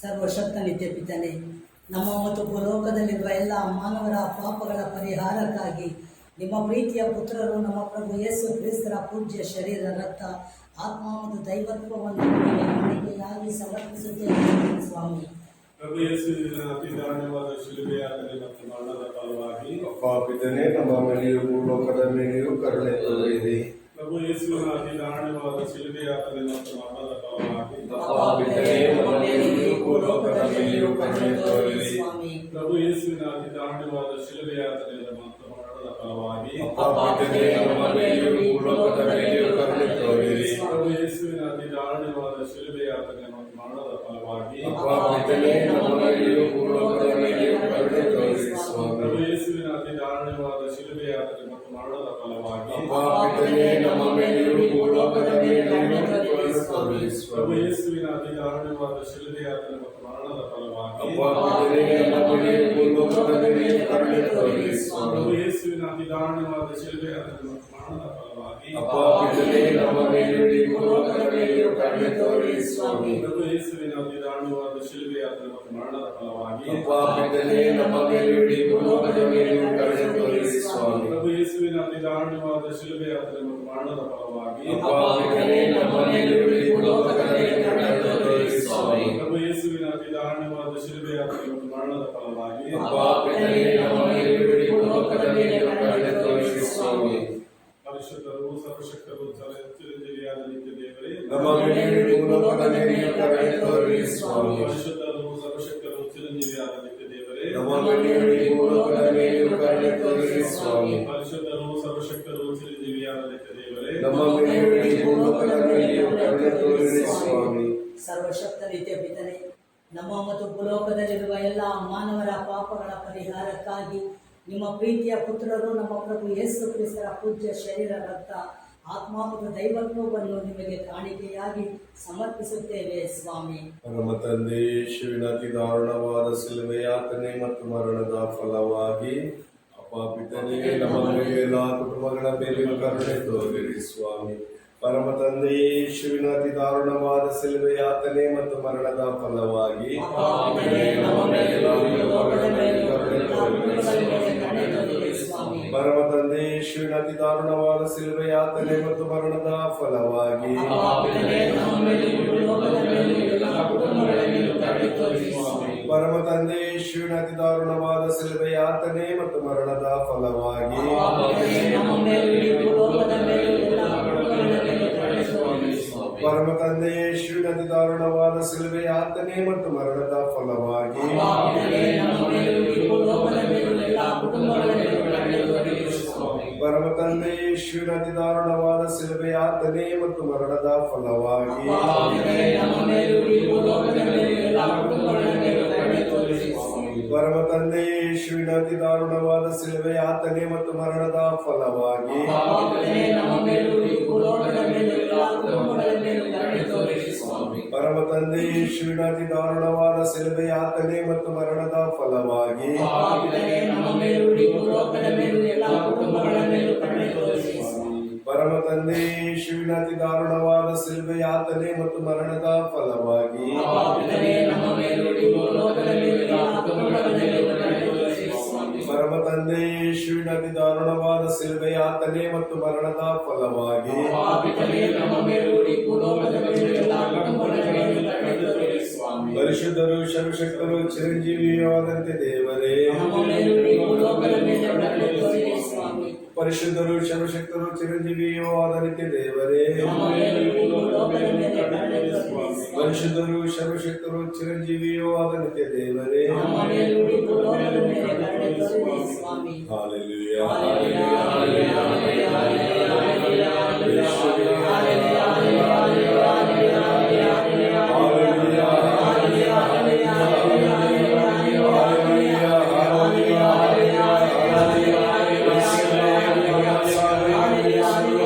ಸರ್ವಶಕ್ತ ನಿತ್ಯ ಪಿತನೆ, ನಮ್ಮ ಮತ್ತು ಭೂಲೋಕದಲ್ಲಿರುವ ಎಲ್ಲ ಮಾನವರ ಪಾಪಗಳ ಪರಿಹಾರಕ್ಕಾಗಿ ನಿಮ್ಮ ಪ್ರೀತಿಯ ಪುತ್ರರು ನಮ್ಮ ಪ್ರಭು ಯೇಸು ಕ್ರಿಸ್ತರ ಪೂಜ್ಯ ಶರೀರ, ರಕ್ತ, ಆತ್ಮ ಮತ್ತು ದೈವತ್ವವನ್ನು ಕಾಣಿಕೆಯಾಗಿ ಸಮರ್ಪಿಸುತ್ತೇವೆ ಸ್ವಾಮಿ. ಪ್ರಭು ಯೇಸುವಿನ ಅತಿ ದಾರುಣವಾದ ಶಿಲುಬೆಯಾಗಲಿ ಮತ್ತು ಮರಣದ ಫಲವಾಗಿ ಪಾಪಿತನೇ ನಮ್ಮ ಮೇಲೆಯೂ ಭೂಲೋಕದ ಮೇಲೆಯೂ ಕರುಣೆ ತೋರಿರಿ. ಪ್ರಭು ಯೇಸುವಿನ ಅತಿ ದಾರುಣವಾದ ಶಿಲುಬೆಯಾಗಲಿ ಮತ್ತು ಮರಣದ ಫಲವಾಗಿ ಪಾಪಿತನೇ ನಮ್ಮ ಮೇಲೆಯೂ ಭೂಲೋಕದ ಮೇಲೆಯೂ ಕರುಣೆ ತೋರಿರಿ. ಪ್ರಭು ಯೇಸುವಿನ ಅತಿ ದಾರುಣವಾದ ಶಿಲುಬೆಯಾಗಲಿ ಮತ್ತು ಮರಣದ ಫಲವಾಗಿ ಪಾಪಿತನೇ ನಮ್ಮ ಮೇಲೆಯೂ ಭೂಲೋಕದ ಮೇಲೆಯೂ ಕರುಣೆ ತೋರಿರಿ. ಪ್ರಭು ಯೇಸುವಿನ ಅತಿ ದಾರುಣವಾದ ಶಿಲುಬೆಯಾಗಲಿ ಮತ್ತು ಮರಣದ ಫಲವಾಗಿ ಪಾಪಿತನೇ ನಮ್ಮ ಮೇಲೆಯೂ ಭೂಲೋಕದ ಮೇಲೆಯೂ ಕರುಣೆ ತೋರಿರಿ ಸ್ವಾಮಿ. ಪ್ರಭು ಯೇಸುವಿನ ಅತಿ ದಾರುಣವಾದ ಶಿಲುಬೆಯಾಗಲಿ ಮತ್ತು ಮರಣದ ಫಲವಾಗಿ ಪಾಪಿತನೇ ನಮ್ಮ ಮೇಲೆಯೂ ಭೂಲೋಕದ ಮೇಲೆಯೂ ಕರುಣೆ ತೋರಿರಿ ಪ್ರಭು ಸ್ವಾಮಿ. ಯೇಸುವಿನ ಅತಿ ದಾರುಣವಾದ ಶಿಲುಬೆಯಾಗಲಿ ಮತ್ತು ಮರಣದ ಫಲವಾಗಿ ಪಾಪಿತನೇ ನಮ್ಮ ಮೇಲೆಯೂ ಭೂಲೋಕದ ಮೇಲೆಯೂ ಕರುಣೆ ತೋರಿರಿ ಸ್ವಾಮಿ. ಪ್ರಭು ಯೇಸುವಿನ ಅತಿ ದಾರುಣವಾದ ಶಿಲುಬೆಯಾಗಲಿ ಮತ್ತು ಮರಣದ ಫಲವಾಗಿ ಪಾಪಿತನೇ ನಮ್ಮ ಮೇಲೆಯೂ ಭೂಲೋಕದ ಮೇಲೆಯೂ ಕರುಣೆ ತೋರಿರಿ ಸ್ವಾಮಿ. ಪ್ರಭು ಯೇಸುವಿನ ಅತಿ ದಾರುಣವಾದ ಶಿಲುಬೆಯಾಗಲಿ ಮತ್ತು ಮರಣದ ಫಲವಾಗಿ ಪಾಪಿತನೇ ನಮ್ಮ ಮೇಲೆಯೂ ಭೂಲೋಕದ ಮೇಲೆಯೂ ಕರುಣೆ ತೋರಿರಿ ಸ್ವಾಮಿ. ಪ್ರಭು ಯೇಸುವಿನ ಅತಿ ದಾರುಣವಾದ ಶಿಲುಬೆಯಾಗಲಿ ಮತ್ತು ಮರಣದ ಫಲವಾಗಿ ಪಾಪಿತನೇ ನಮ್ಮ ಮೇಲೆಯೂ ಭೂಲೋಕದ ಮೇಲೆಯೂ ಕರುಣೆ ತೋರಿರಿ ಸ್ವಾಮಿ. ಪ್ರಭು ಯೇಸುವಿನ ಅತಿ ದಾರುಣವಾದ ಶಿಲುಬೆಯಾಗಲಿ ಮತ್ತು ಮರಣದ ಫಲವಾಗಿ ಪಾಪಿತನೇ ನಮ್ಮ ಮೇಲೆಯೂ ಭೂಲೋಕದ ಮೇಲೆಯೂ ಕರುಣೆ ತೋರಿರಿ ಸ್ವಾಮಿ. ಪರಿಶುದ್ಧರು ಸರ್ವಶಕ್ತರು ಚಿರಂಜೀವಿಯಾದ ನಿತ್ಯ ದೇವರೇ, ನಮ್ಮ ಮೇಲೆಯೂ ಭೂಲೋಕದ ಮೇಲೆಯೂ ಕರುಣೆ ತೋರಿರಿ ಸ್ವಾಮಿ. ಪರಿಶುದ್ಧರು ಸರ್ವಶಕ್ತರು ಚಿರಂಜೀವಿಯಾದ ನಿತ್ಯ ದೇವರೇ, ನಮ್ಮ ಮೇಲೆಯೂ ಭೂಲೋಕದ ಮೇಲೆಯೂ ಕರುಣೆ ತೋರಿರಿ ಸ್ವಾಮಿ. ಪರಿಶುದ್ಧರು ಸರ್ವಶಕ್ತರು ಚಿರಂಜೀವಿಯಾದ ನಿತ್ಯ ದೇವರೇ, ನಮ್ಮ ಮೇಲೆಯೂ ಭೂಲೋಕದ ಮೇಲೆಯೂ ಕರುಣೆ ತೋರಿರಿ ಸ್ವಾಮಿ. ಸರ್ವಶಕ್ತ ನಿತ್ಯ ಪಿತನೆ, ನಮ್ಮ ಮತ್ತು ಭೂಲೋಕದಲ್ಲಿರುವ ಎಲ್ಲ ಮಾನವರ ಪಾಪಗಳ ಪರಿಹಾರಕ್ಕಾಗಿ ನಿಮ್ಮ ಪ್ರೀತಿಯ ಪುತ್ರರು ನಮ್ಮ ಪ್ರಭು ಯೇಸು ಕ್ರಿಸ್ತರ ಪೂಜ್ಯ ಶರೀರ, ರಕ್ತ, ಆತ್ಮ ಮತ್ತು ದೈವತ್ವವನ್ನು ನಿಮಗೆ ಕಾಣಿಕೆಯಾಗಿ ಸಮರ್ಪಿಸುತ್ತೇವೆ ಸ್ವಾಮಿ. ಪರಮ ತಂದೆ, ಯೇಸುವಿನ ಅತಿ ದಾರುಣವಾದ ಶಿಲುಬೆಯಾತನೆ ಮತ್ತು ಮರಣದ ಫಲವಾಗಿ ಪಾಪಿತನಿಗೆ ನಮ್ಮ ಮೇಲೆ ಎಲ್ಲ ಕುಟುಂಬಗಳ ಮೇಲೆಯೂ ಕರುಣೆ ತೋರಿರಿ ಸ್ವಾಮಿ. ಪರಮ ತಂದೆ, ಯೇಸುವಿನ ಅತಿ ದಾರುಣವಾದ ಶಿಲುಬೆಯಾತನೆ ಮತ್ತು ಮರಣದ ಫಲವಾಗಿ ನಮ್ಮ ಮೇಲೆ ಎಲ್ಲ ಕುಟುಂಬಗಳ ಮೇಲೆಯೂ ಕರುಣೆ ತೋರಿರಿ ಸ್ವಾಮಿ. ಪರಮ ತಂದೆ, ಯೇಸುವಿನ ಅತಿ ದಾರುಣವಾದ ಶಿಲುಬೆಯಾತನೆ ಮತ್ತು ಮರಣದ ಫಲವಾಗಿ ಪರಮ ತಂದೆ, ಯೇಸುವಿನ ಅತಿ ದಾರುಣವಾದ ಶಿಲುಬೆಯಾತನೆ ಮತ್ತು ಮರಣದ ಫಲವಾಗಿ ಪರಮ ತಂದೆ, ಯೇಸುವಿನ ಅತಿ ದಾರುಣವಾದ ಶಿಲುಬೆಯಾತನೆ ಮತ್ತು ಮರಣದ ಫಲವಾಗಿ ಪರಮ ತಂದೆ, ಯೇಸುವಿನ ಅತಿ ದಾರುಣವಾದ ಶಿಲುಬೆಯಾತನೆ ಮತ್ತು ಮರಣದ ಫಲವಾಗಿ ಪರಮ ತಂದೆ, ಯೇಸುವಿನ ಅತಿ ದಾರುಣವಾದ ಶಿಲುಬೆಯಾತನೆ ಮತ್ತು ಮರಣದ ಫಲವಾಗಿ ಪರಮ ತಂದೆ, ಯೇಸುವಿನ ಅತಿ ದಾರುಣವಾದ ಶಿಲುಬೆಯಾತನೆ ಮತ್ತು ಮರಣದ ಫಲವಾಗಿ ಪರಮ ತಂದೆ, ಯೇಸುವಿನ ಅತಿ ದಾರುಣವಾದ ಶಿಲುಬೆಯಾತನೆ ಮತ್ತು ಮರಣದ ಫಲವಾಗಿ ಪರಮ ತಂದೆ, ಯೇಸುವಿನ ಅತಿ ದಾರುಣವಾದ ಶಿಲುಬೆಯಾತನೆ ಮತ್ತು ಮರಣದ ಫಲವಾಗಿ ಪರಿಶುದ್ಧರು ಸರ್ವಶಕ್ತರು ಚಿರಂಜೀವಿಯಾದಂತೆ ದೇವರೇ, ಪರಿಶುದ್ಧರು ಸರ್ವಶಕ್ತರು ಚಿರಂಜೀವಿಯಾದಂತೆ ದೇವರೇ, ಪರಿಶುದ್ಧರು ಸರ್ವಶಕ್ತರು ಚಿರಂಜೀವಿಯಾದಂತೆ ದೇವರೇ. ಹಾಲೆಲೂಯಾ, ಹಾಲೆಲೂಯಾ,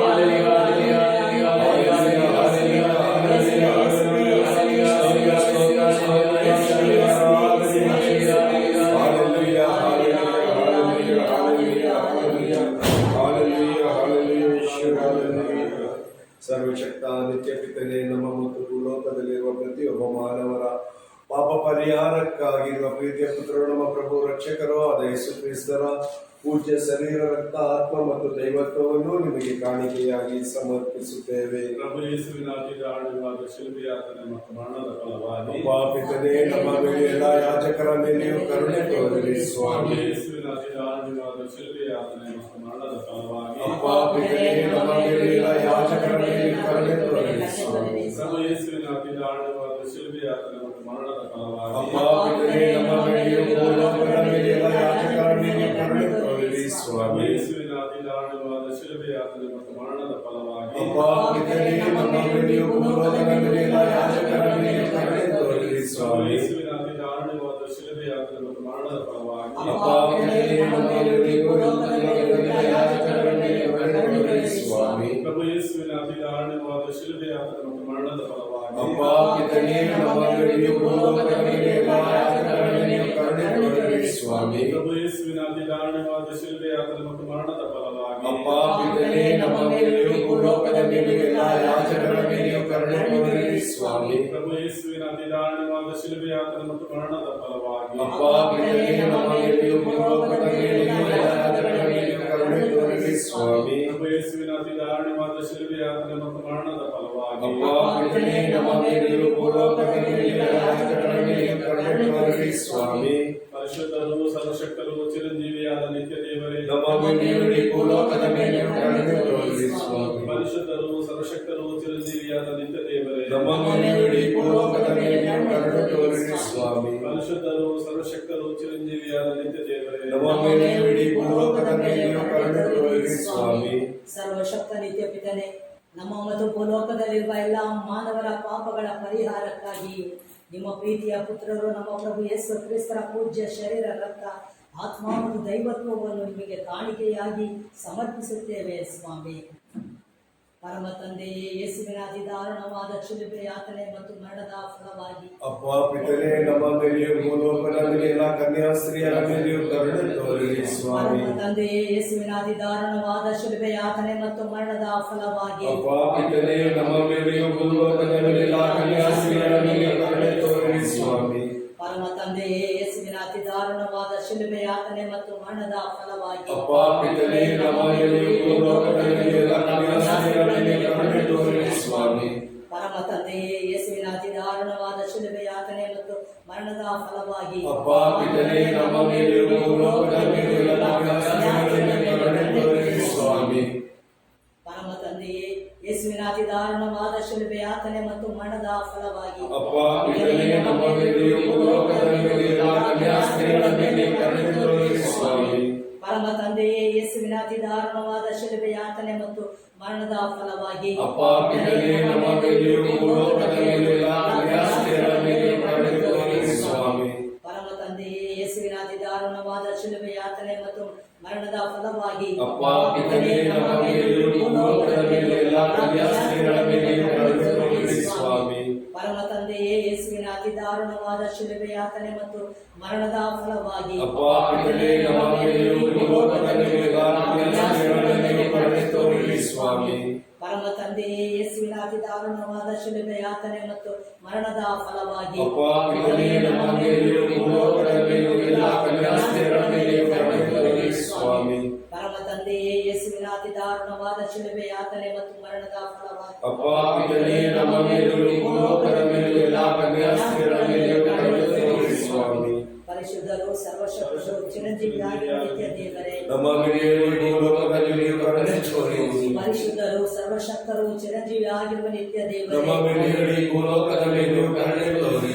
ಸರ್ವಶಕ್ತ ನಿತ್ಯ ಪಿತನೇ, ನಮ್ಮ ಮತ್ತು ಭೂಲೋಕದಲ್ಲಿರುವ ಪ್ರತಿಯೊಬ್ಬ ಮಾನವರ ಪಾಪ ಪರಿಹಾರಕ್ಕಾಗಿ ನಿಮ್ಮ ಪ್ರೀತಿಯ ಪುತ್ರರು ನಮ್ಮ ಪ್ರಭು ರಕ್ಷಕರು ಆದ ಯೇಸು ಕ್ರಿಸ್ತರ ಪೂಜ್ಯ ಶರೀರ ರಕ್ತ ಆತ್ಮ ಮತ್ತು ದೈವತ್ವವನ್ನು ನಿಮಗೆ ಕಾಣಿಕೆಯಾಗಿ ಸಮರ್ಪಿಸುತ್ತೇವೆ. ಪ್ರಭು ಯೇಸುವಿನ ಅತಿ ದಾರುಣವಾದ ಶಿಲುಬೆಯಾತನೆ ಮತ್ತು ಮರಣದ ಫಲವಾಗಿ ಪಾಪಿತನೇ ನಮ್ಮ ಮೇಲೆ ಎಲ್ಲ ಯಾಜಕರ ಮೇಲೆಯೂ ಕರುಣೆ ತೋರಿರಿ ಸ್ವಾಮಿ. ಯೇಸುವಿನ ಅತಿ ದಾರುಣವಾದ ಶಿಲುಬೆಯಾತನೆ ಮತ್ತು ಮರಣದ ಫಲವಾಗಿ ಪಾಪಿತನೇ ನಮ್ಮ ಮೇಲೆ ಎಲ್ಲ ಯಾಜಕರ ಮೇಲೆಯೂ ಕರುಣೆ ತೋರಿರಿ ಸ್ವಾಮಿ. ಪ್ರಭು ಯೇಸುವಿನ ಅತಿ ದಾರುಣವಾದ ಶಿಲುಬೆಯಾತನೆ ಮತ್ತು ಮರಣದ ಫಲವಾಗಿ ಪಾಪಿತನೇ ನಮ್ಮ ಮೇಲೆಯೂ ಭೂಲೋಕದ ಮೇಲೆ ಎಲ್ಲ ಯಾಜಕರ ಮೇಲೆಯೂ ಕರುಣೆ ತೋರಿರಿ ಸ್ವಾಮಿ. ಯೇಸುವಿನ ಅತಿ ದಾರುಣವಾದ ಶಿಲುಬೆಯಾತನೆ ಮತ್ತು ಮರಣದ ಫಲವಾಗಿ ಪಾಪಿತನೇ ನಮ್ಮ ಮೇಲೆಯೂ ಭೂಲೋಕದ ಮೇಲೆ ಎಲ್ಲ ಯಾಜಕರ ಮೇಲೆಯೂ ಕರುಣೆ ತೋರಿರಿ ಸ್ವಾಮಿ. ಯೇಸುವಿನ ಅತಿ ದಾರುಣವಾದ ಶಿಲುಬೆಯಾತನೆ ಮತ್ತು ಮರಣದ ಫಲವಾಗಿ ಪಾಪಿತನೇ ನಮ್ಮ ಮೇಲೆಯೂ ಭೂಲೋಕದ ಮೇಲೆ ಎಲ್ಲ ಯಾಜಕರ ಮೇಲೆಯೂ ಕರುಣೆ ತೋರಿರಿ ಸ್ವಾಮಿ. ಪ್ರಭು ಯೇಸುವಿನ ಅತಿ ದಾರುಣವಾದ ಶಿಲುಬೆಯಾತನೆ ಮತ್ತು ಮರಣದ ಫಲವಾಗಿ ಪಾಪಿತನೇ ನಮ್ಮ ಮೇಲೆಯೂ ಭೂಲೋಕದ ಮೇಲೆ ಎಲ್ಲ ಯಾಜಕರ ಮೇಲೆಯೂ ಕರುಣೆ ತೋರಿರಿ ಸ್ವಾಮಿ. ಪ್ರಭು ಯೇಸುವಿನ ಅತಿ ದಾರುಣವಾದ ಶಿಲುಬೆಯಾತನೆ ಮತ್ತು ಮರಣದ ಫಲವಾಗಿ ಪಾಪಿತನೇ ನಮ್ಮ ಮೇಲೆಯೂ ಭೂಲೋಕದ ಮೇಲೆ ಎಲ್ಲ ಯಾಜಕರ ಮೇಲೆಯೂ ಕರುಣೆ ತೋರಿರಿ ಸ್ವಾಮಿ. ಪ್ರಭು ಯೇಸುವಿನ ಅತಿ ದಾರುಣವಾದ ಶಿಲುಬೆಯಾತನೆ ಮತ್ತು ಮರಣದ ಫಲವಾಗಿ ಪಾಪಿತನೇ ನಮ್ಮ ಮೇಲೆಯೂ ಭೂಲೋಕದ ಮೇಲೆ ಎಲ್ಲ ಯಾಜಕರ ಮೇಲೆಯೂ ಕರುಣೆ ತೋರಿರಿ ಸ್ವಾಮಿ. ಪ್ರಭು ಯೇಸುವಿನ ಅತಿ ದಾರುಣವಾದ ಶಿಲುಬೆಯಾತನೆ ಮತ್ತು ಮರಣದ ಫಲವಾಗಿ ಪಾಪಿತನೇ ನಮ್ಮ ಮೇಲೆಯೂ ಭೂಲೋಕದ ಮೇಲೆ ಎಲ್ಲ ಯಾಜಕರ ಮೇಲೆಯೂ ಕರುಣೆ ತೋರಿರಿ ಸ್ವಾಮಿ. ಪರಿಶುದ್ಧರು ಸರ್ವಶಕ್ತರು ಚಿರಂಜೀವಿಯಾದ ನಿತ್ಯ ದೇವರೇ ನಮ್ಮ ಮೇಲೆಯೂ ಭೂಲೋಕದ ಮೇಲೆಯೂ ಕರುಣೆ ತೋರಿರಿ ಸ್ವಾಮಿ. ಪರಿಶುದ್ಧರು ಸರ್ವಶಕ್ತರು ಚಿರಂಜೀವಿಯಾದ ನಿತ್ಯ ದೇವರೇ ನಮ್ಮ ಮೇಲೆಯೂ ಭೂಲೋಕದ ಮೇಲೆಯೂ ಕರುಣೆ ತೋರಿರಿ ಸ್ವಾಮಿ. ಪರಿಶುದ್ಧರು ಸರ್ವಶಕ್ತರು ಚಿರಂಜೀವಿಯಾದ ನಿತ್ಯ ದೇವರೇ ನಮ್ಮ ಮೇಲೆಯೂ ಭೂಲೋಕದ ಮೇಲೆಯೂ ಕರುಣೆ ತೋರಿರಿ ಸ್ವಾಮಿ. ಸರ್ವಶಕ್ತ ನಿತ್ಯ ಪಿತನೆ, ನಮ್ಮ ಮತ್ತು ಭೂಲೋಕದಲ್ಲಿರುವ ಎಲ್ಲ ಮಾನವರ ಪಾಪಗಳ ಪರಿಹಾರಕ್ಕಾಗಿ ನಿಮ್ಮ ಪ್ರೀತಿಯ ಪುತ್ರರು ನಮ್ಮ ಪ್ರಭು ಯೇಸು ಕ್ರಿಸ್ತರ ಪೂಜ್ಯ ಶರೀರ ರಕ್ತ ಆತ್ಮ ಮತ್ತು ದೈವತ್ವವನ್ನು ನಿಮಗೆ ಕಾಣಿಕೆಯಾಗಿ ಸಮರ್ಪಿಸುತ್ತೇವೆ ಸ್ವಾಮಿ. ಪರಮ ತಂದೆಯೇ, ಯೇಸುವಿನ ಅತಿ ದಾರುಣವಾದ ಶಿಲುಬೆ ಯಾತನೆ ಮತ್ತು ಮರಣದ ಫಲವಾಗಿ ಪಿತನೇ ನಮ್ಮ ಮೇಲೆಯೂ ಭೂಲೋಕದ ಮೇಲೆ ಎಲ್ಲ ಕನ್ಯಾಸ್ತ್ರೀಯರ ಮೇಲೆಯೂ ಕರುಣೆ ತೋರಿರಿ ಸ್ವಾಮಿ. ಪರಮ ತಂದೆಯೇ, ಯೇಸುವಿನ ಅತಿ ದಾರುಣವಾದ ಶಿಲುಬೆ ಯಾತನೆ ಮತ್ತು ಮರಣದ ಫಲವಾಗಿ ಪಿತನೇ ನಮ್ಮ ಮೇಲೆಯೂ ಭೂಲೋಕದ ಮೇಲೆ ಎಲ್ಲ ಕನ್ಯಾಸ್ತ್ರೀಯರ ಮೇಲೆಯೂ ಕರುಣೆ ತೋರಿರಿ ಸ್ವಾಮಿ. ಪರಮ ತಂದೆಯೇ, ಯೇಸುವಿನ ಅತಿ ದಾರುಣವಾದ ಶಿಲುಬೆ ಯಾತನೆ ಮತ್ತು ಮರಣದ ಫಲವಾಗಿ ಪಿತನೇ ನಮ್ಮ ಮೇಲೆಯೂ ಭೂಲೋಕದ ಮೇಲೆ ಎಲ್ಲ ಕನ್ಯಾಸ್ತ್ರೀಯರ ಮೇಲೆಯೂ ಕರುಣೆ ತೋರಿರಿ ಸ್ವಾಮಿ. ಪರಮ ತಂದೆಯೇ, ಯೇಸುವಿನ ಅತಿ ದಾರುಣವಾದ ಶಿಲುಬೆ ಯಾತನೆ ಮತ್ತು ಮರಣದ ಫಲವಾಗಿ ಪಿತನೇ ನಮ್ಮ ಮೇಲೆಯೂ ಭೂಲೋಕದ ಮೇಲೆ ಎಲ್ಲ ಕನ್ಯಾಸ್ತ್ರೀಯರ ಮೇಲೆಯೂ ಕರುಣೆ ತೋರಿರಿ ಸ್ವಾಮಿ. ಪರಮ ತಂದೆಯೇ, ಯೇಸುವಿನ ಅತಿ ದಾರುಣವಾದ ಶಿಲುಬೆ ಯಾತನೆ ಮತ್ತು ಮರಣದ ಫಲವಾಗಿ ಪಿತನೇ ನಮ್ಮ ಮೇಲೆಯೂ ಭೂಲೋಕದ ಮೇಲೆ ಎಲ್ಲ ಕನ್ಯಾಸ್ತ್ರೀಯರ ಮೇಲೆಯೂ ಕರುಣೆ ತೋರಿರಿ ಸ್ವಾಮಿ. ಪರಮ ತಂದೆಯೇ, ಯೇಸುವಿನ ಅತಿ ದಾರುಣವಾದ ಶಿಲುಬೆ ಯಾತನೆ ಮತ್ತು ಮರಣದ ಫಲವಾಗಿ ಪಿತನೇ ನಮ್ಮ ಮೇಲೆಯೂ ಭೂಲೋಕದ ಮೇಲೆ ಎಲ್ಲ ಕನ್ಯಾಸ್ತ್ರೀಯರ ಮೇಲೆಯೂ ಕರುಣೆ ತೋರಿರಿ ಸ್ವಾಮಿ. ಪರಮ ತಂದೆಯೇ, ಯೇಸುವಿನ ಅತಿ ದಾರುಣವಾದ ಶಿಲುಬೆ ಯಾತನೆ ಮತ್ತು ಮರಣದ ಫಲವಾಗಿ ಪಿತನೇ ನಮ್ಮ ಮೇಲೆಯೂ ಭೂಲೋಕದ ಮೇಲೆ ಎಲ್ಲ ಕನ್ಯಾಸ್ತ್ರೀಯರ ಮೇಲೆಯೂ ಕರುಣೆ ತೋರಿರಿ ಸ್ವಾಮಿ. ಪರಮ ತಂದೆಯೇ, ಯೇಸುವಿನ ಅತಿ ದಾರುಣವಾದ ಶಿಲುಬೆ ಯಾತನೆ ಮತ್ತು ಮರಣದ ಫಲವಾಗಿ ಪಿತನೇ ನಮ್ಮ ಮೇಲೆಯೂ ಭೂಲೋಕದ ಮೇಲೆ ಎಲ್ಲ ಕನ್ಯಾಸ್ತ್ರೀಯರ ಮೇಲೆಯೂ ಕರುಣೆ ತೋರಿರಿ ಸ್ವಾಮಿ. ಪರಮ ತಂದೆಯೇ, ಯೇಸುವಿನ ಅತಿ ದಾರುಣವಾದ ಶಿಲುಬೆ ಯಾತನೆ ಮತ್ತು ಮರಣದ ಫಲವಾಗಿ ಪಿತನೇ ನಮ್ಮ ಮೇಲೆಯೂ ಭೂಲೋಕದ ಮೇಲೆ ಎಲ್ಲ ಕನ್ಯಾಸ್ತ್ರೀಯರ ಮೇಲೆಯೂ ಕರುಣೆ ತೋರಿರಿ ಸ್ವಾಮಿ. ಪರಮ ತಂದೆಯೇ, ಯೇಸುವಿನ ಅತಿ ದಾರುಣವಾದ ಶಿಲುಬೆ ಯಾತನೆ ಮತ್ತು ಮರಣದ ಫಲವಾಗಿ ಪಿತನೇ ನಮ್ಮ ಮೇಲೆಯೂ ಭೂಲೋಕದ ಮೇಲೆ ಎಲ್ಲ ಕನ್ಯಾಸ್ತ್ರೀಯರ ಮೇಲೆಯೂ ಕರುಣೆ ತೋರಿರಿ ಸ್ವಾಮಿ. ಪರಿಶುದ್ಧರು ಸರ್ವಶಕ್ತರು ಚಿರಂಜೀವಿಯಾಗಿರುವ ನಿತ್ಯ ದೇವರೇ ನಮ್ಮ ಮೇಲೆಯೂ ಭೂಲೋಕದ ಮೇಲೆಯೂ ಕರುಣೆ ತೋರಿರಿ. ಪರಿಶುದ್ಧರು ಸರ್ವಶಕ್ತರು ಚಿರಂಜೀವಿಯಾಗಿರುವ ನಿತ್ಯ ನಮ್ಮ ದೇವರೇ ಮೇಲೆಯೂ ಭೂಲೋಕದ ಮೇಲೆಯೂ ಕರುಣೆ ತೋರಿರಿ.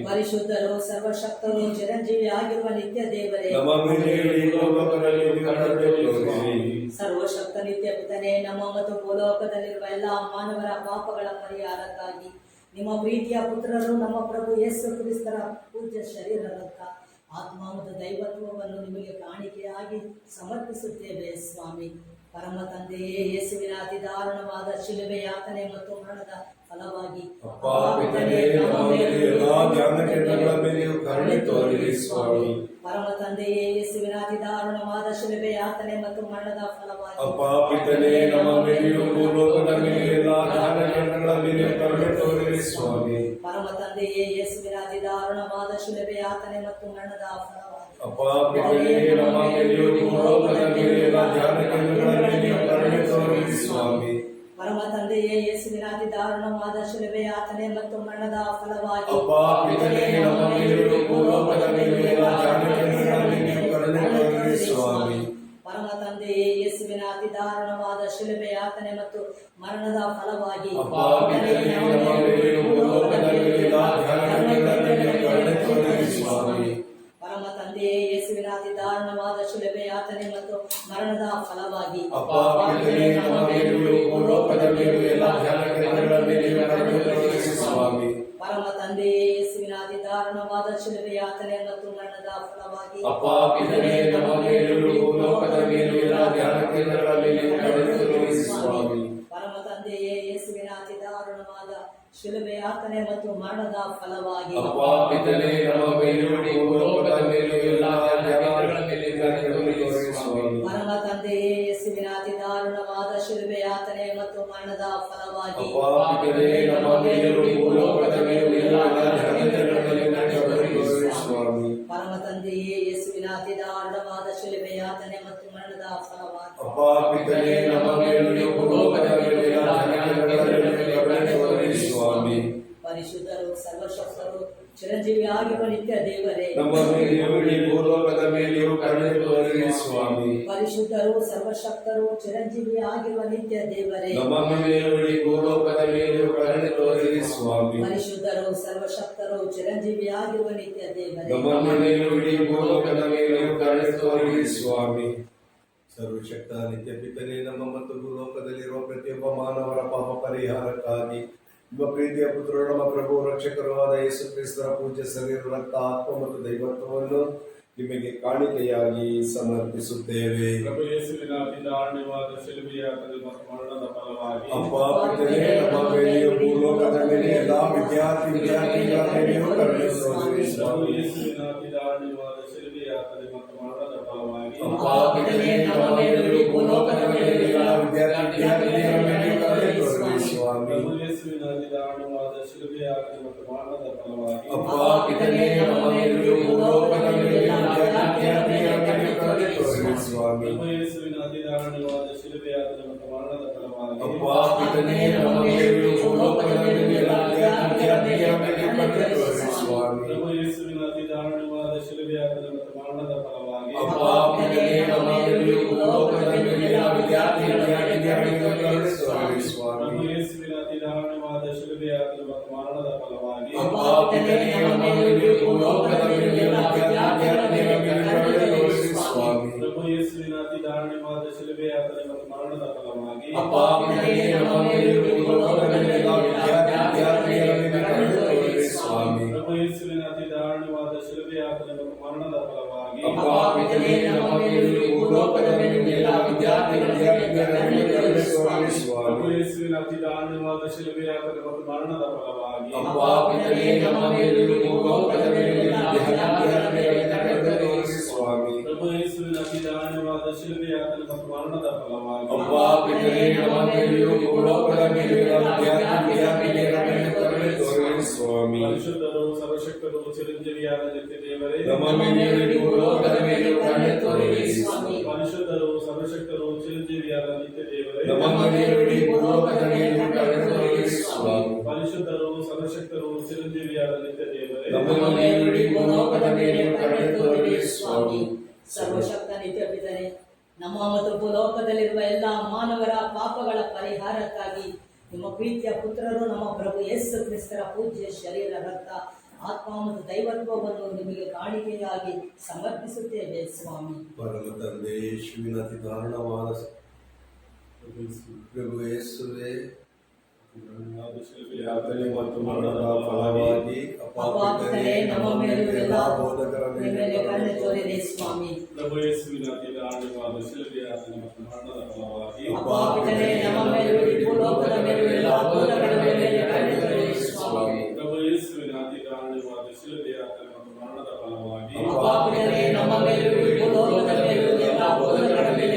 ಪರಿಶುದ್ಧರು ಸರ್ವಶಕ್ತರು ಚಿರಂಜೀವಿಯಾಗಿರುವ ನಿತ್ಯ ದೇವರೇ ನಮ್ಮ ಮೇಲೆಯೂ ಭೂಲೋಕದ ಮೇಲೆಯೂ ಕರುಣೆ ತೋರಿರಿ. ಸರ್ವಶಕ್ತ ನಿತ್ಯ ಪಿತನೇ, ನಮ್ಮ ಮತ್ತು ಭೂಲೋಕದಲ್ಲಿರುವ ಎಲ್ಲ ಮಾನವರ ಪಾಪಗಳ ಪರಿಹಾರಕ್ಕಾಗಿ ನಿಮ್ಮ ಪ್ರೀತಿಯ ಪುತ್ರರು ನಮ್ಮ ಪ್ರಭು ಯೇಸು ಕ್ರಿಸ್ತರ ಪೂಜ್ಯ ಶರೀರ ರಕ್ತ ಆತ್ಮ ಮತ್ತು ದೈವತ್ವವನ್ನು ನಿಮಗೆ ಕಾಣಿಕೆಯಾಗಿ ಸಮರ್ಪಿಸುತ್ತೇವೆ ಸ್ವಾಮಿ. ಪರಮ ತಂದೆಯೇ, ಯೇಸುವಿನ ಅತಿ ದಾರುಣವಾದ ಶಿಲುಬೆ ಯಾತನೆ ಮತ್ತು ಮರಣದ ಫಲವಾಗಿ ಪಿತನೇ ನಮ್ಮ ಮೇಲೆಯೂ ಎಲ್ಲ ಜ್ಞಾನ ಕೇಂದ್ರಗಳ ಮೇಲೆಯೂ ಕರುಣೆ ತೋರಿರಿ ಸ್ವಾಮಿ. ಪರಮ ತಂದೆಯೇ, ಯೇಸುವಿನ ಅತಿ ದಾರುಣವಾದ ಶಿಲುಬೆ ಯಾತನೆ ಮತ್ತು ಮರಣದ ಫಲವಾಗಿ ಅಪ್ಪ ಪಿತನೇ ನಮ್ಮ ಮೇಲೆಯೂ ಭೂಲೋಕದ ಮೇಲೆ ಎಲ್ಲಾ ಜ್ಞಾನಗಳ ಮೇಲೆ ಕರುಣೆ ತೋರಿರಿ ಸ್ವಾಮಿ. ಪರಮ ತಂದೆಯೇ, ಯೇಸುವಿನ ಅತಿ ದಾರುಣವಾದ ಶಿಲುಬೆ ಯಾತನೆ ಮತ್ತು ಮರಣದ ಫಲವಾಗಿ ಅಪ್ಪ ಪಿತನೇ ನಮ್ಮ ಮೇಲೆಯೂ ಭೂಲೋಕದ ಮೇಲೆ ಎಲ್ಲಾ ಜ್ಞಾನಗಳ ಮೇಲೆ ಕರುಣೆ ತೋರಿರಿ ಸ್ವಾಮಿ. ಪರಮ ತಂದೆಯೇ, ಯೇಸುವಿನ ಅತಿ ದಾರುಣವಾದ ಶಿಲುಬೆ ಯಾತನೆ ಮತ್ತು ಮರಣದ ಫಲವಾಗಿ ಅಪ್ಪ ಪಿತನೇ ನಮ್ಮ ಮೇಲೆಯೂ ಭೂಲೋಕದ ಮೇಲೆ ಎಲ್ಲಾ ಜ್ಞಾನಗಳ ಮೇಲೆ ಕರುಣೆ ತೋರಿರಿ ಸ್ವಾಮಿ. ಪರಮ ತಂದೆಯೇ, ಯೇಸುವಿನ ಅತಿ ದಾರುಣವಾದ ಶಿಲುಬೆ ಯಾತನೆ ಮತ್ತು ಮರಣದ ಫಲವಾಗಿ ಅಪ್ಪ ಪಿತನೇ ನಮ್ಮ ಮೇಲೆಯೂ ಭೂಲೋಕದ ಮೇಲೆ ಎಲ್ಲಾ ಜ್ಞಾನಗಳ ಮೇಲೆ ಕರುಣೆ ತೋರಿರಿ ಸ್ವಾಮಿ. ಪರಮ ತಂದೆಯೇ, ಯೇಸುವಿನ ಅತಿ ದಾರುಣವಾದ ಶಿಲುಬೆ ಯಾತನೆ ಮತ್ತು ಮರಣದ ಫಲವಾಗಿ ಅಪ್ಪ ಪಿತನೇ ನಮ್ಮ ಮೇಲೆಯೂ ಭೂಲೋಕದ ಮೇಲೆ ಎಲ್ಲಾ ಜ್ಞಾನಗಳ ಮೇಲೆ ಕರುಣೆ ತೋರಿರಿ ಸ್ವಾಮಿ. ಪರಮ ತಂದೆಯೇ, ಯೇಸುವಿನ ಅತಿ ದಾರುಣವಾದ ಶಿಲುಬೆ ಯಾತನೆ ಮತ್ತು ಮರಣದ ಫಲವಾಗಿ ಅಪ್ಪ ಪಿತನೇ ನಮ್ಮ ಮೇಲೆಯೂ ಭೂಲೋಕದ ಮೇಲೆ ಎಲ್ಲಾ ಜ್ಞಾನಗಳ ಮೇಲೆ ಕರುಣೆ ತೋರಿರಿ ಸ್ವಾಮಿ. ಪರಮ ತಂದೆಯೇ, ಯೇಸುವಿನ ಅತಿ ದಾರುಣವಾದ ಶಿಲುಬೆ ಯಾತನೆ ಮತ್ತು ಮರಣದ ಫಲವಾಗಿ ಅಪ್ಪ ಪಿತನೇ ನಮ್ಮ ಮೇಲೆಯೂ ಭೂಲೋಕದ ಮೇಲೆ ಎಲ್ಲಾ ಜ್ಞಾನಗಳ ಮೇಲೆ ಕರುಣೆ ತೋರಿರಿ ಸ್ವಾಮಿ. ಪರಮ ತಂದೆಯೇ, ಯೇಸುವಿನ ಅತಿ ದಾರುಣವಾದ ಶಿಲುಬೆ ಯಾತನೆ ಮತ್ತು ಮರಣದ ಫಲವಾಗಿ ಅಪ್ಪ ಪಿತನೇ ನಮ್ಮ ಮೇಲೆಯೂ ಭೂಲೋಕದ ಮೇಲೆ ಎಲ್ಲಾ ಜ್ಞಾನಗಳ ಮೇಲೆ ಕರುಣೆ ತೋರಿರಿ ಸ್ವಾಮಿ. ಪರಮ ತಂದೆಯೇ, ಯೇಸುವಿನ ಅತಿ ದಾರುಣವಾದ ಶಿಲುಬೆ ಯಾತನೆ ಮತ್ತು ಮರಣದ ಫಲವಾಗಿ ಅಪ್ಪ ಪಿತನೇ ನಮ್ಮ ಮೇಲೆಯೂ ಭೂಲೋಕದ ಮೇಲೆ ಎಲ್ಲಾ ಜ್ಞಾನಗಳ ಮೇಲೆ ಕರುಣೆ ತೋರಿರಿ ಸ್ವಾಮಿ. ಪರಿಶುದ್ಧರು, ಸರ್ವಶಕ್ತರು, ಚಿರಂಜೀವಿಯಾಗಿರುವ ನಿತ್ಯ ದೇವರೇ, ನಮ್ಮ ಮೇಲೆಯೂ ಈ ಭೂಲೋಕದ ಮೇಲೆಯೂ ಕರುಣೆ ತೋರಿರಿ ಸ್ವಾಮಿ. ಪರಿಶುದ್ಧರು, ಸರ್ವಶಕ್ತರು, ಚಿರಂಜೀವಿಯಾಗಿರುವ ನಿತ್ಯ ದೇವರೇ, ನಮ್ಮ ಮೇಲೆಯೂ ಈ ಭೂಲೋಕದ ಮೇಲೆಯೂ ಕರುಣೆ ತೋರಿರಿ ಸ್ವಾಮಿ. ಪರಿಶುದ್ಧರು, ಸರ್ವಶಕ್ತರು, ಚಿರಂಜೀವಿಯಾಗಿರುವ ನಿತ್ಯ ದೇವರೇ, ನಮ್ಮ ಮೇಲೆಯೂ ಈ ಭೂಲೋಕದ ಮೇಲೆಯೂ ಕರುಣೆ ತೋರಿರಿ ಸ್ವಾಮಿ. ಸರ್ವಶಕ್ತ ನಿತ್ಯ ಪಿತನೇ, ನಮ್ಮ ಮತ್ತು ಭೂಲೋಕದಲ್ಲಿರುವ ಪ್ರತಿಯೊಬ್ಬ ಮಾನವರ ಪಾಪ ಪರಿಹಾರಕ್ಕಾಗಿ ನಿಮ್ಮ ಪ್ರೀತಿಯ ಪುತ್ರರು, ನಮ್ಮ ಪ್ರಭು ರಕ್ಷಕರೂ ಆದ ಯೇಸು ಕ್ರಿಸ್ತರ ಪೂಜ್ಯ ಶರೀರ, ರಕ್ತ, ಆತ್ಮ ಮತ್ತು ದೈವತ್ವವನ್ನು ನಿಮಗೆ ಕಾಣಿಕೆಯಾಗಿ ಸಮರ್ಪಿಸುತ್ತೇವೆ. ಪ್ರಭು ಯೇಸುವಿನ ಅತಿ ದಾರುಣವಾದ ಶಿಲುಬೆ ಯಾತನೆ ಮತ್ತು ಮರಣದ ಫಲವಾಗಿ ಅಪ್ಪ ಪಿತನೇ ನಮ್ಮ ಮೇಲೆಯೂ ಭೂಲೋಕದ ಮೇಲೆ ಎಲ್ಲಾ ವಿದ್ಯಾರ್ಥಿಗಳ ಮೇಲೆಯೂ ಕರುಣೆ ತೋರಿರಿ ಪ್ರಭು ಸ್ವಾಮಿ. ಯೇಸುವಿನ ಅತಿ ದಾರುಣವಾದ ಶಿಲುಬೆ ಯಾತನೆ ಮತ್ತು ಮರಣದ ಫಲವಾಗಿ ಅಪ್ಪ ಪಿತನೇ ನಮ್ಮ ಮೇಲೆಯೂ ಭೂಲೋಕದ ಮೇಲೆ ಎಲ್ಲಾ ವಿದ್ಯಾರ್ಥಿಗಳ ಮೇಲೆಯೂ ಕರುಣೆ ತೋರಿರಿ ಸ್ವಾಮಿ. ಪ್ರಭು ಯೇಸುವಿನ ಅತಿ ದಾರುಣವಾದ ಶಿಲುಬೆ ಯಾತನೆ ಮತ್ತು ಮರಣದ ಫಲವಾಗಿ ಅಪ್ಪ ಪಿತನೇ ನಮ್ಮ ಮೇಲೆಯೂ ಭೂಲೋಕದ ಮೇಲೆ ಎಲ್ಲಾ ವಿದ್ಯಾರ್ಥಿಗಳ ಮೇಲೆಯೂ ಕರುಣೆ ತೋರಿರಿ ಸ್ವಾಮಿ. ಪ್ರಭು ಯೇಸುವಿನ ಅತಿ ದಾರುಣವಾದ ಶಿಲುಬೆ ಯಾತನೆ ಮತ್ತು ಮರಣದ ಫಲವಾಗಿ ಅಪ್ಪ ಪಿತನೇ ನಮ್ಮ ಮೇಲೆಯೂ ಭೂಲೋಕದ ಮೇಲೆ ಎಲ್ಲಾ ವಿದ್ಯಾರ್ಥಿಗಳ ಮೇಲೆ ಕರುಣೆ ತೋರಿರಿ ಸ್ವಾಮಿ. ಪ್ರಭು ಯೇಸುವಿನ ಅತಿ ದಾರುಣವಾದ ಶಿಲುಬೆ ಯಾತನೆ ಮತ್ತು ಮರಣದ ಫಲವಾಗಿ ಅಪ್ಪ ಪಿತನೇ ನಮ್ಮ ಮೇಲೆಯೂ ಭೂಲೋಕದ ಮೇಲೆ ಎಲ್ಲಾ ವಿದ್ಯಾರ್ಥಿಗಳ ಮೇಲೆ ಕರುಣೆ ತೋರಿರಿ ಸ್ವಾಮಿ. ಪ್ರಭು ಯೇಸುವಿನ ಅತಿ ದಾರುಣವಾದ ಶಿಲುಬೆ ಯಾತನೆ ಮತ್ತು ಮರಣದ ಫಲವಾಗಿ ಅಪ್ಪ ಪಿತನೇ ನಮ್ಮ ಮೇಲೆಯೂ ಭೂಲೋಕದ ಮೇಲೆ ಎಲ್ಲಾ ವಿದ್ಯಾರ್ಥಿಗಳ ಮೇಲೆ ಕರುಣೆ ತೋರಿರಿ ಸ್ವಾಮಿ. ಪ್ರಭು ಯೇಸುವಿನ ಅತಿ ದಾರುಣವಾದ ಶಿಲುಬೆ ಯಾತನೆ ಮತ್ತು ಮರಣದ ಫಲವಾಗಿ ಅಪ್ಪ ಪಿತನೇ ನಮ್ಮ ಮೇಲೆಯೂ ಭೂಲೋಕದ ಮೇಲೆ ಎಲ್ಲಾ ವಿದ್ಯಾರ್ಥಿಗಳ ಮೇಲೆ ಕರುಣೆ ತೋರಿರಿ ಸ್ವಾಮಿ. ಪ್ರಭು ಯೇಸುವಿನ ಅತಿ ದಾರುಣವಾದ ಶಿಲುಬೆ ಯಾತನೆ ಮತ್ತು ಮರಣದ ಫಲವಾಗಿ ಅಪ್ಪ ಪಿತನೇ ನಮ್ಮ ಮೇಲೆಯೂ ಭೂಲೋಕದ ಮೇಲೆ ಎಲ್ಲಾ ವಿದ್ಯಾರ್ಥಿಗಳ ಮೇಲೆ ಕರುಣೆ ತೋರಿರಿ ಸ್ವಾಮಿ. ಪ್ರಭು ಯೇಸುವಿನ ಅತಿ ದಾರುಣವಾದ ಶಿಲುಬೆ ಯಾತನೆ ಮತ್ತು ಮರಣದ ಫಲವಾಗಿ ಅಪ್ಪ ಪಿತನೇ ನಮ್ಮ ಮೇಲೆಯೂ ಭೂಲೋಕದ ಮೇಲೆ ಎಲ್ಲಾ ವಿದ್ಯಾರ್ಥಿಗಳ ಮೇಲೆ ಕರುಣೆ ತೋರಿರಿ ಸ್ವಾಮಿ. ಪ್ರಭು ಯೇಸುವಿನ ಅತಿ ದಾರುಣವಾದ ಶಿಲುಬೆ ಯಾತನೆ ಮತ್ತು ಮರಣದ ಫಲವಾಗಿ ಅಪ್ಪ ಪಿತನೇ ನಮ್ಮ ಮೇಲೆಯೂ ಭೂಲೋಕದ ಮೇಲೆ ಎಲ್ಲಾ ವಿದ್ಯಾರ್ಥಿಗಳ ಮೇಲೆ ಕರುಣೆ ತೋರಿರಿ ಸ್ವಾಮಿ. ಪರಿಶುದ್ಧರು, ಸರ್ವಶಕ್ತರು, ಚಿರಂಜೀವಿಯಾದ ನಿತ್ಯ ದೇವರೇ, ನಮ್ಮ ಮೇಲೆಯೂ ಈ ಭೂಲೋಕದ ಮೇಲೆ ಕರುಣೆ ತೋರಿರಿ ಸ್ವಾಮಿ. ಪರಿಶುದ್ಧರು, ಸರ್ವಶಕ್ತರು, ಚಿರಂಜೀವಿಯಾದ ನಿತ್ಯ ದೇವರೇ, ನಮ್ಮ ಮೇಲೆಯೂ ಈ ಭೂಲೋಕದ ಮೇಲೆ ಕರುಣೆ ತೋರಿರಿ ಸ್ವಾಮಿ. ಪರಿಶುದ್ಧರು, ಸರ್ವಶಕ್ತರು, ಚಿರಂಜೀವಿಯಾದ ನಿತ್ಯ ದೇವರೇ, ನಮ್ಮ ಮೇಲೆಯೂ ಈ ಭೂಲೋಕದ ಮೇಲೆ ಕರುಣೆ ತೋರಿರಿ ಸ್ವಾಮಿ. ಸರ್ವಶಕ್ತ ನಿತ್ಯ ಪಿತನೇ, ನಮ್ಮ ಮತ್ತು ಭೂಲೋಕದಲ್ಲಿರುವ ಎಲ್ಲ ಮಾನವರ ಪಾಪಗಳ ಪರಿಹಾರಕ್ಕಾಗಿ ನಿಮ್ಮ ಪ್ರೀತಿಯ ಪುತ್ರರು, ನಮ್ಮ ಪ್ರಭು ಯೇಸು ಕ್ರಿಸ್ತರ ಪೂಜ್ಯ ಶರೀರ, ರಕ್ತ, ಆತ್ಮ ಮತ್ತು ದೈವತ್ವವನ್ನು ನಿಮಗೆ ಕಾಣಿಕೆಯಾಗಿ ಸಮರ್ಪಿಸುತ್ತೇವೆ ಸ್ವಾಮಿ. ಪರಮ ತಂದೆ, ಯೇಸುವಿನ ಅತಿ ದಾರುಣವಾದ ಪ್ರಭು ಯೇಸುವೇ ಯಾತನೆ ಮತ್ತು ಮರಣದ ಫಲವಾಗಿ ಅಪ್ಪ ಪಿತನೇ ನಮ್ಮ ಮೇಲೂ ಎಲ್ಲಾ ಬೋಧಕರ ಮೇಲೆ ಕರುಣೆ ತೋರಿರಿ ಸ್ವಾಮಿ. ಪ್ರಭು ಯೇಸುವಿನ ಅತಿ ದಾರುಣವಾದ ಶಿಲುಬೆ ಯಾತನೆ ಮತ್ತು ಮರಣದ ಫಲವಾಗಿ ಅಪ್ಪ ಪಿತನೇ ನಮ್ಮ ಮೇಲೂ ಈ ಭೂಲೋಕದ ಮೇಲೂ ಎಲ್ಲಾ ಬೋಧಕರ ಮೇಲೆ ಕರುಣೆ ತೋರಿರಿ ಸ್ವಾಮಿ. ಪ್ರಭು ಯೇಸುವಿನ ಅತಿ ದಾರುಣವಾದ ಶಿಲುಬೆ ಯಾತನೆ ಮತ್ತು ಮರಣದ ಫಲವಾಗಿ ಅಪ್ಪ ಪಿತನೇ ನಮ್ಮ ಮೇಲೂ ಈ ಭೂಲೋಕದ ಮೇಲೂ ಎಲ್ಲಾ ಬೋಧಕರ ಮೇಲೆ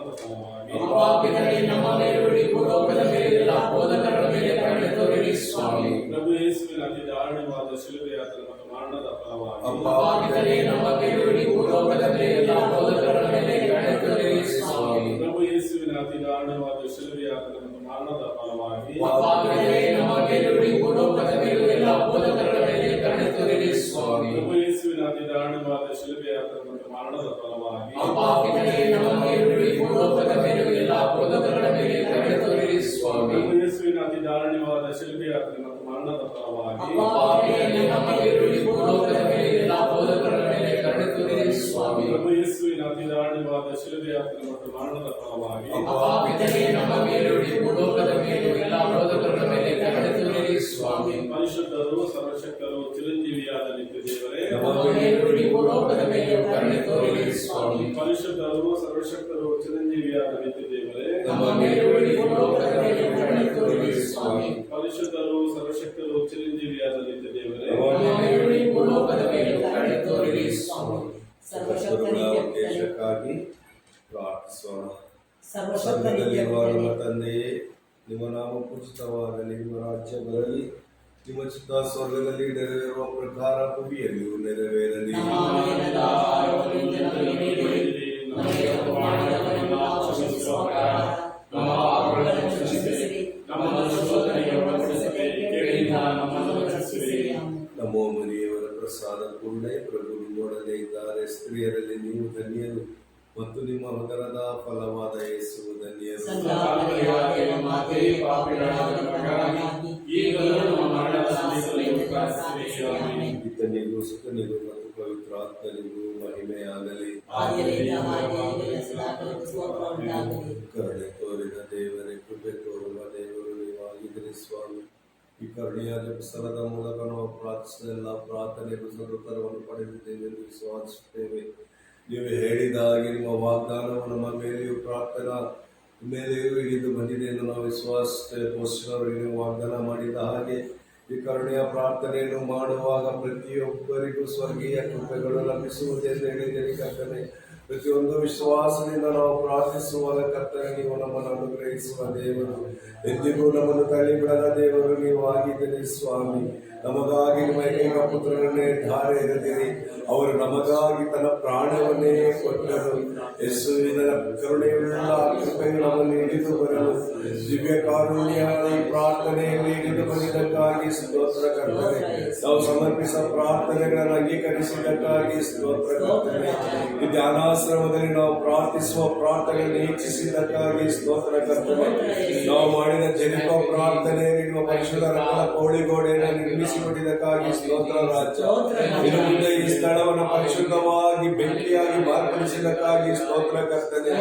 ಮರಣದ ಫಲವಾಗಿ ಅಪ್ಪ ಪಿತನೇ, ನಮ್ಮ ಮೇಲುಡಿ ಭೂಲೋಕದ ಮೇಲೆ ಎಲ್ಲ ಬೋಧಕರ ಮೇಲೆ ಕರುಣೆ ತೋರಿರಿ ಸ್ವಾಮಿ. ಪ್ರಭು ಯೇಸುವಿನ ಅತಿ ದಾರುಣವಾದ ಶಿಲುಬೆ ಯಾತನೆ ಮತ್ತು ಮರಣದ ಫಲವಾಗಿ ಅಪ್ಪ ಪಿತನೇ, ನಮ್ಮ ಮೇಲುಡಿ ಭೂಲೋಕದ ಮೇಲೆ ಎಲ್ಲ ಬೋಧಕರ ಮೇಲೆ ಕರುಣೆ ತೋರಿರಿ ಸ್ವಾಮಿ. ಪ್ರಭು ಯೇಸುವಿನ ಅತಿ ದಾರುಣವಾದ ಶಿಲುಬೆ ಯಾತನೆ ಮತ್ತು ಮರಣದ ಫಲವಾಗಿ ಅಪ್ಪ ಪಿತನೇ, ನಮ್ಮ ಮೇಲುಡಿ ಭೂಲೋಕದ ಮೇಲೆ ಎಲ್ಲ ಬೋಧಕರ ಮೇಲೆ ಕರುಣೆ ತೋರಿರಿ ಸ್ವಾಮಿ. ಪ್ರಭು ಯೇಸುವಿನ ಅತಿ ದಾರುಣವಾದ ಶಿಲುಬೆ ಯಾತನೆ ಮತ್ತು ಮರಣದ ಫಲವಾಗಿ ಅಪ್ಪ ಪಿತನೇ, ನಮ್ಮ ಮೇಲುಡಿ ಭೂಲೋಕದ ಮೇಲೆ ಎಲ್ಲ ಬೋಧಕರ ಮೇಲೆ ಕರುಣೆ ತೋರಿರಿ ಸ್ವಾಮಿ. ಪ್ರಭು ಯೇಸುವಿನ ಅತಿ ದಾರುಣವಾದ ಶಿಲುಬೆ ಯಾತನೆ ಮತ್ತು ಮರಣದ ಫಲವಾಗಿ ಅಪ್ಪ ಪಿತನೇ, ನಮ್ಮ ಮೇಲುಡಿ ಭೂಲೋಕದ ಮೇಲೆ ಎಲ್ಲ ಬೋಧಕರ ಮೇಲೆ ಕರುಣೆ ತೋರಿರಿ ಸ್ವಾಮಿ. ಪ್ರಭು ಯೇಸುವಿನ ಅತಿ ದಾರುಣವಾದ ಶಿಲುಬೆ ಯಾತನೆ ಮತ್ತು ಮರಣದ ಫಲವಾಗಿ ಅಪ್ಪ ಪಿತನೇ, ನಮ್ಮ ಮೇಲುಡಿ ಭೂಲೋಕದ ಮೇಲೆ ಎಲ್ಲ ಬೋಧಕರ ಮೇಲೆ ಕರುಣೆ ತೋರಿರಿ ಸ್ವಾಮಿ. ಪರಿಶುದ್ಧರು ಸರ್ವಶಕ್ತರು ಚಿರಂಜೀವಿಯಾದ ನಿತ್ಯ ದೇವರೇ ನಮ್ಮ ಮೇಲುಡಿ ಭೂಲೋಕದ ಮೇಲೆ ಕರುಣೆ ತೋರಿರಿ ಸ್ವಾಮಿ. ಪರಿಶುದ್ಧರು ಸರ್ವಶಕ್ತರು ಚಿರಂಜೀವಿಯಾದ ನಿತ್ಯ ದೇವರೇ ನಮ್ಮ ಮೇಲುಡಿ ಭೂಲೋಕದ ಮೇಲೆ ಕರುಣೆ ತೋರಿರಿ ಸ್ವಾಮಿ. ಪರಿಶುದ್ಧರು ಸರ್ವಶಕ್ತರು ಚಿರಂಜೀವಿಯಾದ ನಿತ್ಯ ದೇವರೇ ನಮ್ಮ ಮೇಲುಡಿ ಭೂಲೋಕದ ಮೇಲೆ ಕರುಣೆ ತೋರಿರಿ ಸ್ವಾಮಿ. ಸರ್ವಶಕ್ತನ ಉದ್ದೇಶಕ್ಕಾಗಿ ಪ್ರಾರ್ಥಿಸೋಣ. ಸರ್ವಶಕ್ತನಿಗೆ ಸ್ವರ್ಗದಲ್ಲಿರುವ ನಮ್ಮ ತಂದೆಯೇ, ನಿಮ್ಮ ನಾಮ ಪೂಜಿತವಾಗಲಿ, ನಿಮ್ಮ ರಾಜ್ಯ ಬರಲಿ, ನಿಮ್ಮ ಚಿತ್ತ ಸ್ವರ್ಗದಲ್ಲಿ ನೆರವೇರುವ ಪ್ರಕಾರ ಭೂಮಿಯಲ್ಲಿಯೂ ನೆರವೇರಲಿ. ನಮ್ಮ ಅನುದಿನದ ಆಹಾರವನ್ನು ಇಂದು ನಮಗೆ ನೀಡಿರಿ. ನಮಗೆ ತಪ್ಪು ಮಾಡಿದವರನ್ನು ನಾವು ಕ್ಷಮಿಸುವ ಪ್ರಕಾರ ನಮ್ಮ ಪಾಪಗಳನ್ನು ಕ್ಷಮಿಸಿರಿ. ನಮ್ಮನ್ನು ಶೋಧನೆಗೆ ಒಳಪಡಿಸಬೇಡಿ, ಕೇಡಿಯಿಂದ ನಮ್ಮನ್ನು ರಕ್ಷಿಸಿರಿ. ನಮೋ ಮರಿಯವರ ಪ್ರಸಾದ ಪೂರ್ಣೆ, ಪ್ರಭು ನಿಮ್ಮೊಡನೆ ಇದ್ದಾರೆ. ಸ್ತ್ರೀಯರಲ್ಲಿ ನೀವು ಧನ್ಯರು ಮತ್ತು ನಿಮ್ಮ ಉದರದ ಫಲವಾದ ಯೇಸು ಧನ್ಯರು. ಸಂತಾನವರಿಯಾದ ಮಾತೆಯೇ, ಪಾಪಿಗಳಾದ ನಮಗಾಗಿ ಈಗಲೂ ನಮ್ಮ ಮರಣದ ಸಮಯದಲ್ಲಿಯೂ ಪ್ರಾರ್ಥಿಸಿರಿ. ಆಮೆನ್. ಪಿತನಿಗೂ ಸುತನಿಗೂ ಮತ್ತು ಪವಿತ್ರಾತ್ಮನಿಗೂ ಮಹಿಮೆಯಾಗಲಿ. ಆದಿಯಲ್ಲಿದ್ದ ಹಾಗೆ ಈಗಲೂ ಸದಾಕಾಲಕ್ಕೂ ಸ್ತೋತ್ರ ಉಂಟಾಗಲಿ. ಕರುಣೆ ತೋರಿದ ದೇವರೇ, ಕೃಪೆ ತೋರುವ ದೇವರು ನೀವಾಗಿದ್ದೀರಿ ಸ್ವಾಮಿ. ಈ ಕರುಣೆಯ ಜಪಸ್ಥಳದ ಮೂಲಕ ನಾವು ಪ್ರಾರ್ಥಿಸಿದ ಎಲ್ಲ ಪ್ರಾರ್ಥನೆಗೂ ಸದುತ್ತರವನ್ನು ಪಡೆದಿದ್ದೇವೆ ಎಂದು ವಿಶ್ವಾಸಿಸುತ್ತೇವೆ. ನೀವು ಹೇಳಿದ ಹಾಗೆ ನಿಮ್ಮ ವಾಗ್ದಾನವು ನಮ್ಮ ಮೇಲೆಯೂ ಪ್ರಾರ್ಥನಾ ಮೇಲೆಯೂ ಹಿಡಿದು ಬಂದಿದೆ ಎಂದು ನಾವು ವಿಶ್ವಾಸಿಸುತ್ತೇವೆ. ಪೋಷಕರಿಗೆ ನೀವು ವಾಗ್ದಾನ ಮಾಡಿದ ಹಾಗೆ ಈ ಕರುಣೆಯ ಪ್ರಾರ್ಥನೆಯನ್ನು ಮಾಡುವಾಗ ಪ್ರತಿಯೊಬ್ಬರಿಗೂ ಸ್ವರ್ಗೀಯ ಕೃಪೆಗಳು ಲಭಿಸುವುದೆಂದು ಹೇಳಿದ್ದೇನೆ ಕರ್ತನೆ. ಪ್ರತಿಯೊಂದು ವಿಶ್ವಾಸದಿಂದ ನಾವು ಪ್ರಾರ್ಥಿಸುವಾಗ ಕರ್ತನೆ, ನೀವು ನಮ್ಮನ್ನು ಅನುಗ್ರಹಿಸುವ ದೇವರು, ಎಂದಿಗೂ ನಮ್ಮನ್ನು ತಳ್ಳಿ ಬಿಡದ ದೇವರು ನೀವು ಆಗಿದ್ದೀರಿ ಸ್ವಾಮಿ. ನಮಗಾಗಿ ನಿಮ್ಮ ಏಕೈಕ ಪುತ್ರರನ್ನೇ ಧಾರೆ ಎರೆದಿರಿ. ಅವರು ನಮಗಾಗಿ ತನ್ನ ಪ್ರಾಣವನ್ನೇ ಕೊಟ್ಟರು. ಯೇಸುವಿನ ಕರುಣೆಯುಳ್ಳ ಕೃಪೆಯು ನಮ್ಮನ್ನು ಹಿಡಿದು ಬರಲು ದಿವ್ಯ ಕಾರುಣ್ಯದ ಈ ಪ್ರಾರ್ಥನೆಯಲ್ಲಿ ಹಿಡಿದು ಬಂದಿದ್ದಕ್ಕಾಗಿ ಸ್ತೋತ್ರ ಕರ್ತನೆ. ನಾವು ಸಮರ್ಪಿಸಿದ ಪ್ರಾರ್ಥನೆಗಳನ್ನು ಅಂಗೀಕರಿಸಿದ್ದಕ್ಕಾಗಿ ಸ್ತೋತ್ರ ಕರ್ತನೆ. ಈ ಧ್ಯಾನಾಶ್ರಮದಲ್ಲಿ ನಾವು ಪ್ರಾರ್ಥಿಸುವ ಪ್ರಾರ್ಥನೆಯನ್ನು ಹೆಚ್ಚಿಸಿದ್ದಕ್ಕಾಗಿ ಸ್ತೋತ್ರ ಕರ್ತನೆ. ನಾವು ಮಾಡಿದ ಜನಿಕ ಪ್ರಾರ್ಥನೆ ನಿಮ್ಮ ಪರಿಶುದ್ಧ ರಕ್ತದ ಪೌಳಿಗೋಡೆಯನ್ನು ನಿರ್ಮಿಸಿಕೊಟ್ಟಿದ್ದಕ್ಕಾಗಿ ಸ್ತೋತ್ರ ರಾಜ. ಇನ್ನು ಮುಂದೆ ಈ ಸ್ಥಳವನ್ನು ಪರಿಶುದ್ಧವಾಗಿ ಬೆಂಕಿಯಾಗಿ ಮಾರ್ಪಡಿಸಿದ್ದಕ್ಕಾಗಿ ಸ್ತೋತ್ರ ಕರ್ತನೆ.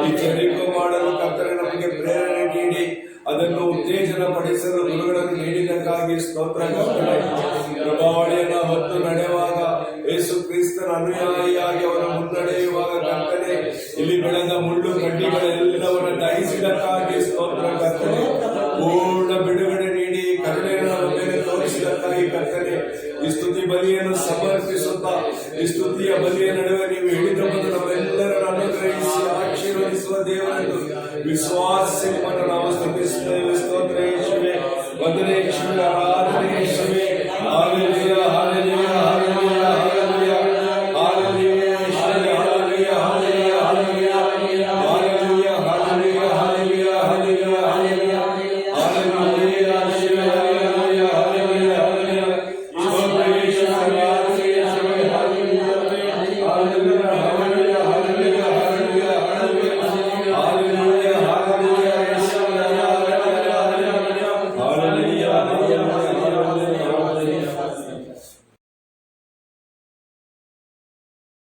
ಈ ಜನಿಕ ಮಾಡಲು ಕರ್ತನೆ ನಮಗೆ ಪ್ರೇರಣೆ ನೀಡಿ ಅದನ್ನು ಉತ್ತೇಜನ ಪಡಿಸಲು ಗುರುಗಳನ್ನು ನೀಡಿದ್ದಕ್ಕಾಗಿ ಸ್ತೋತ್ರ ಕರ್ತನೆ. ಪ್ರಭಾವಳಿಯನ್ನು ಹೊತ್ತು ನಡೆಯುವಾಗ ಯೇಸು ಕ್ರಿಸ್ತನ ಅನುಯಾಯಿಯಾಗಿ ಅವರ ಮುನ್ನಡೆಯುವಾಗ ಕರ್ತನೆ, ಇಲ್ಲಿ ಬೆಳೆದ ಮುಳ್ಳು ಕಡ್ಡಿಗಳೆಲ್ಲವನ್ನು ದಹಿಸಿದಕ್ಕಾಗಿ ಸ್ತೋತ್ರ ಕರ್ತನೆ. ಪೂರ್ಣ ಬಿಡುಗಡೆ ನೀಡಿ ಕರುಣೆಯನ್ನು ನಮ್ಮ ಮೇಲೆ ತೋರಿಸಿದಕ್ಕಾಗಿ ಕರ್ತನೆ. ಈ ಸ್ತುತಿ ಬಲಿಯನ್ನು ಸಮರ್ಪಿಸುತ್ತಾ ಈ ಸ್ತುತಿಯ ಬಲಿಯ ನಡುವೆ ನೀವು ಹಿಡಿದು ಬಂದು ನಮ್ಮೆಲ್ಲರನ್ನು ಅನುಗ್ರಹಿಸಿ ಆಶೀರ್ವದಿಸುವ ದೇವರನ್ನು ವಿಶ್ವಾಸ ನಾವು ಸ್ತುತಿಸುತ್ತೇವೆ. ಸ್ತೋತ್ರ